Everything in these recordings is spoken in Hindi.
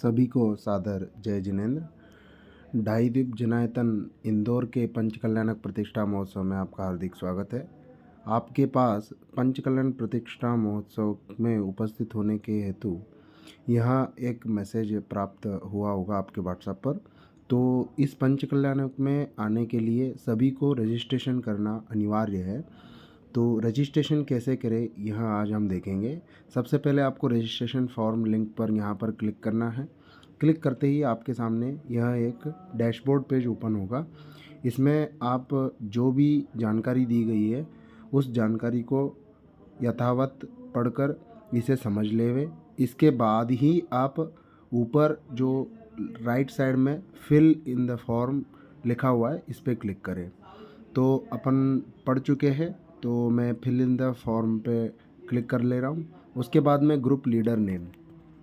सभी को सादर जय जिनेन्द्र। ढाई द्वीप जनायतन इंदौर के पंचकल्याणक प्रतिष्ठा महोत्सव में आपका हार्दिक स्वागत है। आपके पास पंचकल्याण प्रतिष्ठा महोत्सव में उपस्थित होने के हेतु यहाँ एक मैसेज प्राप्त हुआ होगा आपके व्हाट्सएप पर। तो इस पंचकल्याणक में आने के लिए सभी को रजिस्ट्रेशन करना अनिवार्य है। तो रजिस्ट्रेशन कैसे करें यह आज हम देखेंगे। सबसे पहले आपको रजिस्ट्रेशन फॉर्म लिंक पर यहाँ पर क्लिक करना है। क्लिक करते ही आपके सामने यह एक डैशबोर्ड पेज ओपन होगा। इसमें आप जो भी जानकारी दी गई है उस जानकारी को यथावत पढ़कर इसे समझ लेवे। इसके बाद ही आप ऊपर जो राइट साइड में फिल इन द फॉर्म लिखा हुआ है इस पर क्लिक करें। तो अपन पढ़ चुके हैं, तो मैं फिल इन द फॉर्म पे क्लिक कर ले रहा हूँ। उसके बाद में ग्रुप लीडर नेम,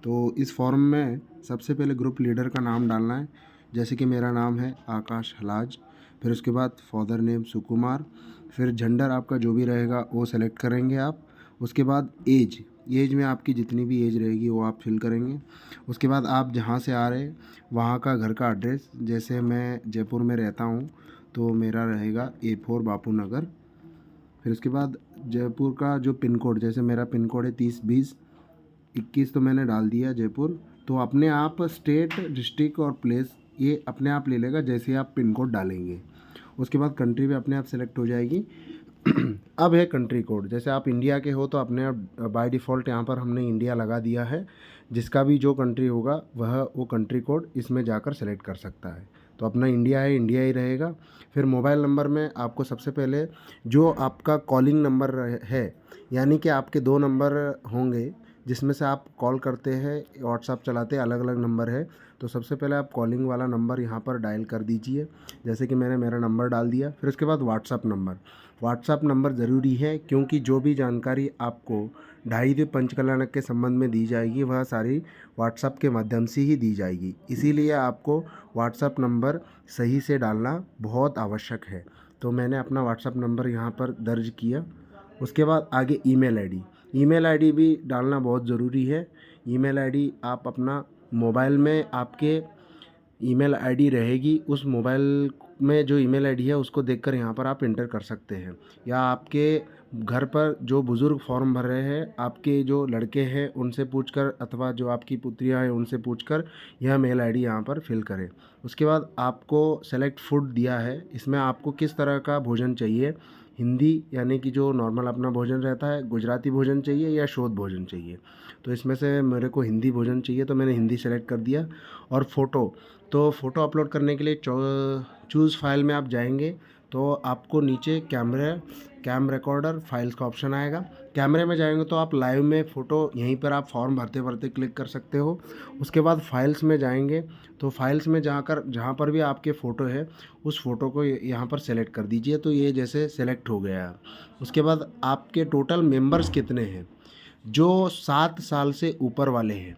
तो इस फॉर्म में सबसे पहले ग्रुप लीडर का नाम डालना है। जैसे कि मेरा नाम है आकाश हलाज। फिर उसके बाद फादर नेम सुकुमार। फिर जेंडर आपका जो भी रहेगा वो सेलेक्ट करेंगे आप। उसके बाद एज में आपकी जितनी भी एज रहेगी वो आप फिल करेंगे। उसके बाद आप जहाँ से आ रहे हैं वहाँ का घर का एड्रेस, जैसे मैं जयपुर में रहता हूँ तो मेरा रहेगा A4 बापू नगर। फिर उसके बाद जयपुर का जो पिन कोड, जैसे मेरा पिन कोड है 302021, तो मैंने डाल दिया जयपुर। तो अपने आप स्टेट, डिस्ट्रिक्ट और प्लेस ये अपने आप ले लेगा जैसे आप पिन कोड डालेंगे। उसके बाद कंट्री भी अपने आप सेलेक्ट हो जाएगी। अब है कंट्री कोड, जैसे आप इंडिया के हो तो अपने आप बाय डिफ़ॉल्ट यहाँ पर हमने इंडिया लगा दिया है। जिसका भी जो कंट्री होगा वह वो कंट्री कोड इसमें जाकर सेलेक्ट कर सकता है। तो अपना इंडिया है, इंडिया ही रहेगा। फिर मोबाइल नंबर में आपको सबसे पहले जो आपका कॉलिंग नंबर है, यानी कि आपके 2 नंबर होंगे जिसमें से आप कॉल करते हैं, व्हाट्सएप चलाते हैं, अलग अलग नंबर है। तो सबसे पहले आप कॉलिंग वाला नंबर यहाँ पर डायल कर दीजिए, जैसे कि मैंने मेरा नंबर डाल दिया। फिर उसके बाद व्हाट्सएप नंबर ज़रूरी है, क्योंकि जो भी जानकारी आपको ढाई द्वीप पंचकल्याणक के संबंध में दी जाएगी वह सारी व्हाट्सएप के माध्यम से ही दी जाएगी। इसीलिए आपको व्हाट्सएप नंबर सही से डालना बहुत आवश्यक है। तो मैंने अपना व्हाट्सएप नंबर यहाँ पर दर्ज किया। उसके बाद आगे ईमेल आईडी भी डालना बहुत ज़रूरी है। ईमेल आईडी आप अपना मोबाइल में आपके ईमेल आईडी रहेगी, उस मोबाइल में जो ईमेल आईडी है उसको देखकर यहाँ पर आप इंटर कर सकते हैं। या आपके घर पर जो बुज़ुर्ग फॉर्म भर रहे हैं, आपके जो लड़के हैं उनसे पूछकर, अथवा जो आपकी पुत्रियाँ हैं उनसे पूछकर यह मेल आईडी यहाँ पर फिल करें। उसके बाद आपको सेलेक्ट फूड दिया है, इसमें आपको किस तरह का भोजन चाहिए। हिंदी यानी कि जो नॉर्मल अपना भोजन रहता है, गुजराती भोजन चाहिए या शुद्ध भोजन चाहिए। तो इसमें से मेरे को हिंदी भोजन चाहिए, तो मैंने हिंदी सेलेक्ट कर दिया। और फ़ोटो अपलोड करने के लिए चूज़ फाइल में आप जाएंगे तो आपको नीचे कैम रिकॉर्डर फाइल्स का ऑप्शन आएगा। कैमरे में जाएंगे तो आप लाइव में फ़ोटो यहीं पर आप फॉर्म भरते भरते क्लिक कर सकते हो। उसके बाद फाइल्स में जाएंगे तो फाइल्स में जाकर जहाँ पर भी आपके फ़ोटो है उस फ़ोटो को यहाँ पर सेलेक्ट कर दीजिए। तो ये जैसे सेलेक्ट हो गया है। उसके बाद आपके टोटल मेंबर्स कितने हैं, जो 7 साल से ऊपर वाले हैं।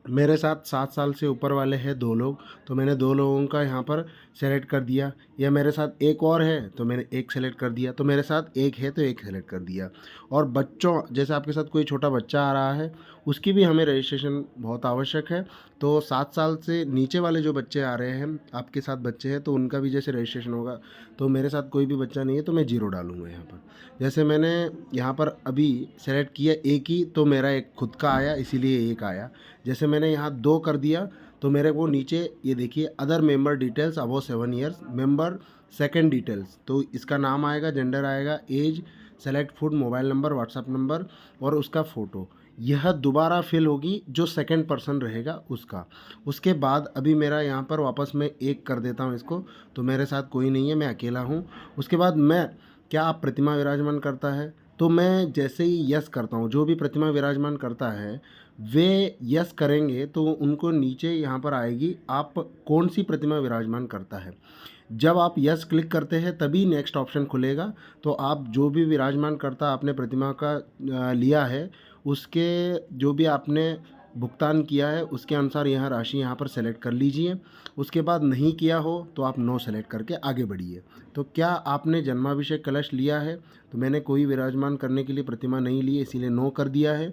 मेरे साथ 7 साल से ऊपर वाले हैं 2 लोग, तो मैंने 2 लोगों का यहाँ पर सेलेक्ट कर दिया। या मेरे साथ एक और है तो मैंने एक सेलेक्ट कर दिया। तो मेरे साथ एक है तो एक सेलेक्ट कर दिया। और बच्चों, जैसे आपके साथ कोई छोटा बच्चा आ रहा है उसकी भी हमें रजिस्ट्रेशन बहुत आवश्यक है। तो 7 साल से नीचे वाले जो बच्चे आ रहे हैं, आपके साथ बच्चे हैं, तो उनका भी जैसे रजिस्ट्रेशन होगा। तो मेरे साथ कोई भी बच्चा नहीं है तो मैं 0 डालूँगा यहाँ पर। जैसे मैंने यहाँ पर अभी सेलेक्ट किया एक ही, तो मेरा एक खुद का आया, इसीलिए एक आया। जैसे मैंने यहाँ 2 कर दिया तो मेरे को नीचे ये देखिए other member details above 7 years, member second details, तो इसका नाम आएगा, जेंडर आएगा, age, select food, mobile number, WhatsApp number और उसका फ़ोटो। यह दोबारा फिल होगी जो सेकंड पर्सन रहेगा उसका। उसके बाद अभी मेरा यहाँ पर वापस मैं एक कर देता हूँ इसको, तो मेरे साथ कोई नहीं है, मैं अकेला हूँ। उसके बाद मैं, क्या आप प्रतिमा विराजमान करता है, तो मैं जैसे ही यस करता हूँ, जो भी प्रतिमा विराजमान करता है वे यस करेंगे तो उनको नीचे यहाँ पर आएगी आप कौन सी प्रतिमा विराजमान करता है। जब आप यस क्लिक करते हैं तभी नेक्स्ट ऑप्शन खुलेगा। तो आप जो भी विराजमान करता आपने प्रतिमा का लिया है उसके जो भी आपने भुगतान किया है उसके अनुसार यह राशि यहाँ पर सेलेक्ट कर लीजिए। उसके बाद नहीं किया हो तो आप नो सेलेक्ट करके आगे बढ़िए। तो क्या आपने जन्माभिषेक कलश लिया है? तो मैंने कोई विराजमान करने के लिए प्रतिमा नहीं ली है, इसीलिए नो कर दिया है।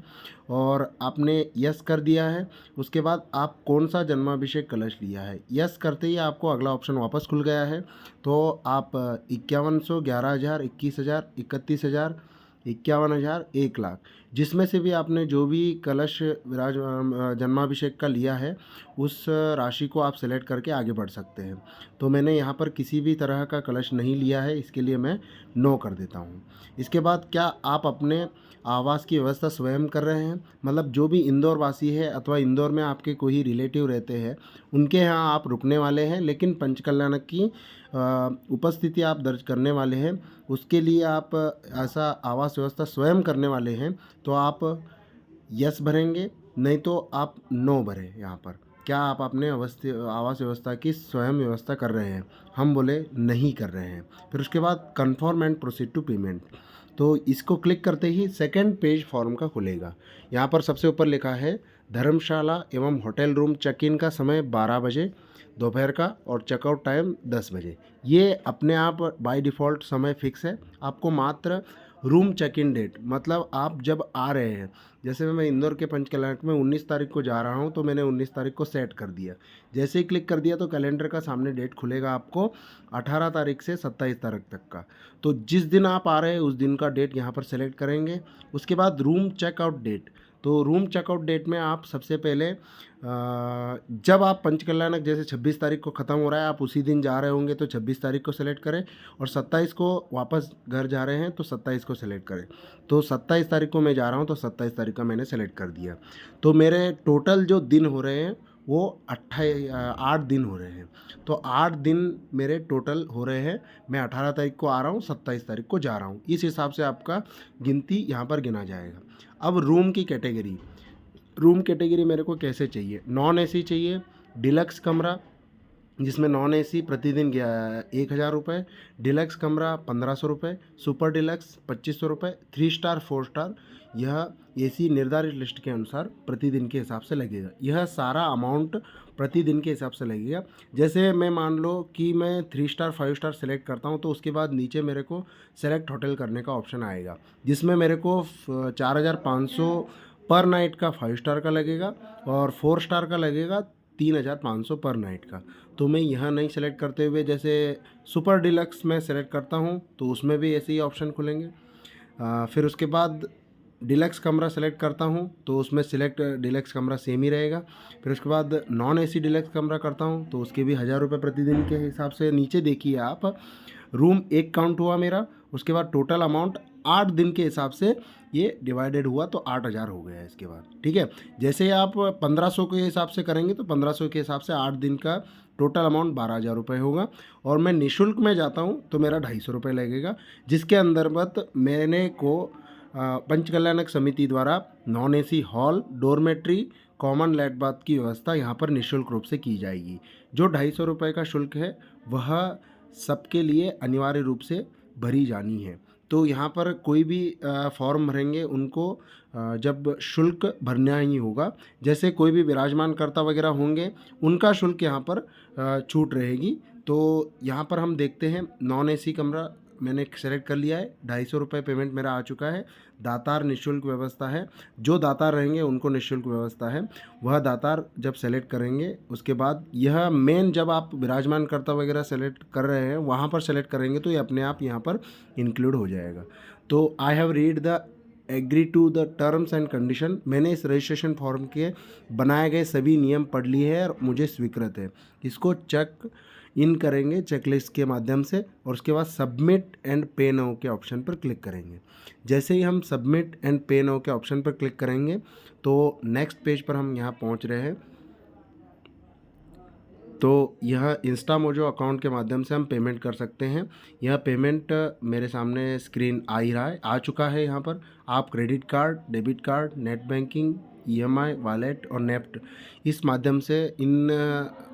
और आपने यस कर दिया है। उसके बाद आप कौन सा जन्माभिषेक कलश लिया है, यस करते ही आपको अगला ऑप्शन वापस खुल गया है। तो आप 5100, 11,000, 21,000, 31,000, 51,000, 1,00,000, जिसमें से भी आपने जो भी कलश जन्माभिषेक का लिया है उस राशि को आप सेलेक्ट करके आगे बढ़ सकते हैं। तो मैंने यहाँ पर किसी भी तरह का कलश नहीं लिया है, इसके लिए मैं नो कर देता हूँ। इसके बाद क्या आप अपने आवास की व्यवस्था स्वयं कर रहे हैं? मतलब जो भी इंदौर वासी है अथवा इंदौर में आपके कोई रिलेटिव रहते हैं उनके यहाँ आप रुकने वाले हैं, लेकिन पंचकल्याणक की उपस्थिति आप दर्ज करने वाले हैं, उसके लिए आप ऐसा आवास व्यवस्था स्वयं करने वाले हैं, तो आप यस भरेंगे, नहीं तो आप नो भरें। यहाँ पर क्या आप अपने आवास व्यवस्था की स्वयं व्यवस्था कर रहे हैं? हम बोले नहीं कर रहे हैं। फिर उसके बाद confirm and proceed to payment, तो इसको क्लिक करते ही सेकंड पेज फॉर्म का खुलेगा। यहाँ पर सबसे ऊपर लिखा है धर्मशाला एवं होटल रूम चेक इन का समय 12 बजे दोपहर का और चेकआउट टाइम 10 बजे। ये अपने आप बाय डिफ़ॉल्ट समय फिक्स है। आपको मात्र रूम चेक इन डेट, मतलब आप जब आ रहे हैं, जैसे मैं इंदौर के पंचकल्याणक में 19 तारीख को जा रहा हूं, तो मैंने 19 तारीख को सेट कर दिया। जैसे ही क्लिक कर दिया तो कैलेंडर का सामने डेट खुलेगा आपको 18 तारीख से 27 तारीख तक का। तो जिस दिन आप आ रहे हैं उस दिन का डेट यहाँ पर सेलेक्ट करेंगे। उसके बाद रूम चेकआउट डेट, तो रूम चेकआउट डेट में आप सबसे पहले जब आप पंचकल्याणक जैसे 26 तारीख को ख़त्म हो रहा है, आप उसी दिन जा रहे होंगे तो 26 तारीख को सेलेक्ट करें, और 27 को वापस घर जा रहे हैं तो 27 को सेलेक्ट करें। तो 27 तारीख को मैं जा रहा हूं तो 27 तारीख का मैंने सेलेक्ट कर दिया। तो मेरे टोटल जो दिन हो रहे हैं वो 8 दिन हो रहे हैं। तो 8 दिन मेरे टोटल हो रहे हैं। मैं 18 तारीख को आ रहा हूँ, 27 तारीख को जा रहा हूँ, इस हिसाब से आपका गिनती यहाँ पर गिना जाएगा। अब रूम की कैटेगरी, रूम कैटेगरी मेरे को कैसे चाहिए? नॉन एसी चाहिए, डिलक्स कमरा जिसमें नॉन एसी प्रतिदिन 1,000 रुपये, डिलक्स कमरा 1,500 रुपये, सुपर डिलक्स 2,500 रुपये, 3 स्टार 4 स्टार, यह एसी निर्धारित लिस्ट के अनुसार प्रतिदिन के हिसाब से लगेगा। यह सारा अमाउंट प्रतिदिन के हिसाब से लगेगा। जैसे मैं मान लो कि मैं 3 स्टार 5 स्टार सेलेक्ट करता हूं, तो उसके बाद नीचे मेरे को सेलेक्ट होटल करने का ऑप्शन आएगा, जिसमें मेरे को 4,500 पर नाइट का 5 स्टार का लगेगा और 4 स्टार का लगेगा 3,500 पर नाइट का। तो मैं यहाँ नहीं सेलेक्ट करते हुए जैसे सुपर डिलक्स में सेलेक्ट करता हूँ तो उसमें भी ऐसे ही ऑप्शन खुलेंगे। फिर उसके बाद डिलक्स कमरा सेलेक्ट करता हूँ तो उसमें सिलेक्ट डिलक्स कमरा सेम ही रहेगा। फिर उसके बाद नॉन एसी डिलक्स कमरा करता हूँ तो उसके भी 1,000 रुपये प्रतिदिन के हिसाब से। नीचे देखिए आप, रूम एक काउंट हुआ मेरा, उसके बाद टोटल अमाउंट 8 दिन के हिसाब से ये डिवाइडेड हुआ तो 8,000 हो गया इसके बाद। ठीक है, जैसे आप 1,500 के हिसाब से करेंगे तो 1,500 के हिसाब से 8 दिन का टोटल अमाउंट 12,000 रुपये होगा। और मैं निःशुल्क में जाता हूँ तो मेरा 250 रुपये लगेगा, जिसके अंतर्गत मैंने को पंचकल्याणक समिति द्वारा non AC hall, dormitory, common लैट बाथ की व्यवस्था यहाँ पर निःशुल्क रूप से की जाएगी। जो 250 रुपये का शुल्क है वह सबके लिए अनिवार्य रूप से भरी जानी है। तो यहाँ पर कोई भी फॉर्म भरेंगे उनको जब शुल्क भरना ही होगा। जैसे कोई भी विराजमान कर्ता वगैरह होंगे उनका शुल्क यहाँ पर छूट रहेगी। तो यहाँ पर हम देखते हैं, नॉन एसी कमरा मैंने सेलेक्ट कर लिया है, 250 रुपये पेमेंट मेरा आ चुका है। दातार निःशुल्क व्यवस्था है, जो दातार रहेंगे उनको निःशुल्क व्यवस्था है। वह दातार जब सेलेक्ट करेंगे उसके बाद यह मेन, जब आप विराजमान कर्ता वगैरह सेलेक्ट कर रहे हैं वहाँ पर सेलेक्ट करेंगे तो ये अपने आप यहाँ पर इंक्लूड हो जाएगा। तो I have read the agree to the terms and condition, मैंने इस रजिस्ट्रेशन फॉर्म के बनाए गए सभी नियम पढ़ लिए हैं और मुझे स्वीकृत है। इसको चेक इन करेंगे चेकलिस्ट के माध्यम से, और उसके बाद सबमिट एंड पे नाउ के ऑप्शन पर क्लिक करेंगे। जैसे ही हम सबमिट एंड पे नाउ के ऑप्शन पर क्लिक करेंगे तो नेक्स्ट पेज पर हम यहाँ पहुँच रहे हैं। तो यह इंस्टामोजो अकाउंट के माध्यम से हम पेमेंट कर सकते हैं। यह पेमेंट मेरे सामने स्क्रीन आ ही रहा है, आ चुका है। यहाँ पर आप credit card, debit card, net banking, EMI, wallet और नेफ्ट, इस माध्यम से, इन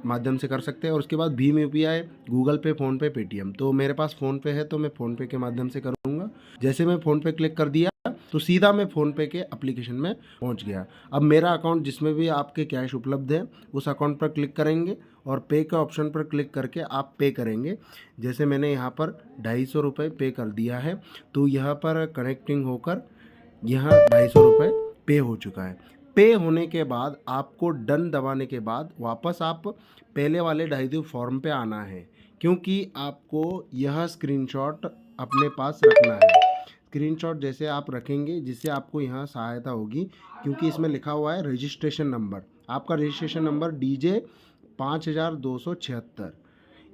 माध्यम से कर सकते हैं। और उसके बाद भीम यूपीआई, गूगल पे, फ़ोनपे, पेटीएम। तो मेरे पास फ़ोनपे है तो मैं फ़ोनपे के माध्यम से करूँगा। जैसे मैं फ़ोनपे क्लिक कर दिया तो सीधा मैं फ़ोनपे के एप्लीकेशन में पहुंच गया। अब मेरा अकाउंट जिसमें भी आपके कैश उपलब्ध है उस अकाउंट पर क्लिक करेंगे और पे के ऑप्शन पर क्लिक करके आप पे करेंगे। जैसे मैंने यहाँ पर 250 रुपये पे कर दिया है, तो यहाँ पर कनेक्टिंग होकर यहाँ 250 रुपये पे हो चुका है। पे होने के बाद आपको डन दबाने के बाद वापस आप पहले वाले 250 फॉर्म पे आना है, क्योंकि आपको यह स्क्रीनशॉट अपने पास रखना है। स्क्रीनशॉट जैसे आप रखेंगे जिससे आपको यहाँ सहायता होगी, क्योंकि इसमें लिखा हुआ है रजिस्ट्रेशन नंबर। आपका रजिस्ट्रेशन नंबर DJ 5276,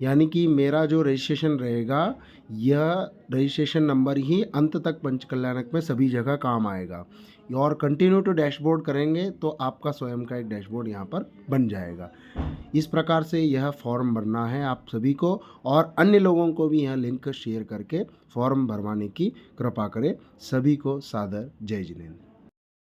यानी कि मेरा जो रजिस्ट्रेशन रहेगा यह रजिस्ट्रेशन नंबर ही अंत तक पंचकल्याणक में सभी जगह काम आएगा। और कंटिन्यू टू डैशबोर्ड करेंगे तो आपका स्वयं का एक डैशबोर्ड यहाँ पर बन जाएगा। इस प्रकार से यह फॉर्म भरना है आप सभी को, और अन्य लोगों को भी यह लिंक शेयर करके फॉर्म भरवाने की कृपा करें। सभी को सादर जय जिनेंद्र।